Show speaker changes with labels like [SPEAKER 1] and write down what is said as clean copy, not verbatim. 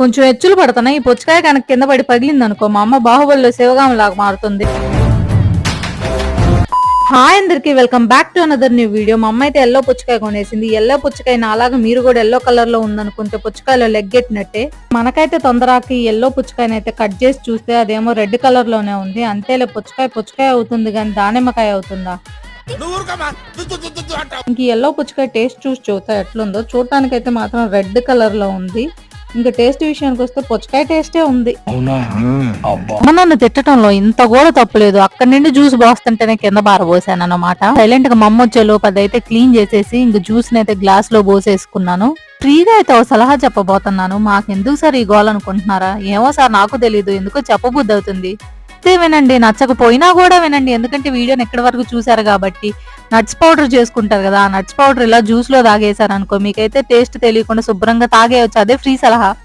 [SPEAKER 1] కొంచెం ఎచ్చులు పడుతున్నాయి. ఈ పుచ్చకాయ కనుక కింద పడి పగిలింది అనుకో మా అమ్మ బాహుబలిలో శివగామి లాగా మారుతుంది. హాయ్ అందరికి, welcome back to another new video. మా అమ్మ అయితే ఎల్లో పుచ్చకాయ కొనేసింది. ఎల్లో పుచ్చకాయ నాలాగా మీరు కూడా ఎల్లో కలర్ లో ఉందనుకుంటే పుచ్చకాయలో లెగ్గెట్టినట్టే. మనకైతే తొందరకి ఎల్లో పుచ్చకాయని అయితే కట్ చేసి చూస్తే అదేమో రెడ్ కలర్ లోనే ఉంది. అంతేలే, పుచ్చకాయ పుచ్చకాయ అవుతుంది కానీ దానిమ్మకాయ అవుతుందా? ఇంక ఎల్లో పుచ్చకాయ టేస్ట్ చూసి చూస్తా ఎట్లుందో. చూడటానికైతే మాత్రం రెడ్ కలర్ లో ఉంది. ఇంకా టేస్ట్ విషయానికి వస్తే పుచ్చకాయ టేస్టే ఉంది. అమ్మ నన్ను తిట్టడంలో ఇంత కూడా తప్పులేదు. అక్కడి నుండి జ్యూస్ పోస్తుంటేనే కింద బారబోసాను అన్నమాట. సైలెంట్ గా మమ్మ వచ్చేలోపు అదైతే క్లీన్ చేసేసి ఇంక జ్యూస్ నైతే గ్లాస్ లో పోసేసుకున్నాను. ఫ్రీగా అయితే ఒక సలహా చెప్పబోతున్నాను. మాకెందుకు సార్ ఈ గోల్ అనుకుంటున్నారా? ఏమో సార్, నాకు తెలీదు, ఎందుకో చెప్పబుద్ధి అవుతుంది. వినండి, నచ్చకపోయినా కూడా వినండి. ఎందుకంటే వీడియోని ఎక్కడి వరకు చూసారు కాబట్టి. నట్స్ పౌడర్ చేసుకుంటారు కదా, ఆ నట్స్ పౌడర్ ఇలా జ్యూస్ లో తాగేశారు అనుకో, మీకైతే టేస్ట్ తెలియకుండా శుభ్రంగా తాగేయచ్చు. అదే ఫ్రీ సలహా.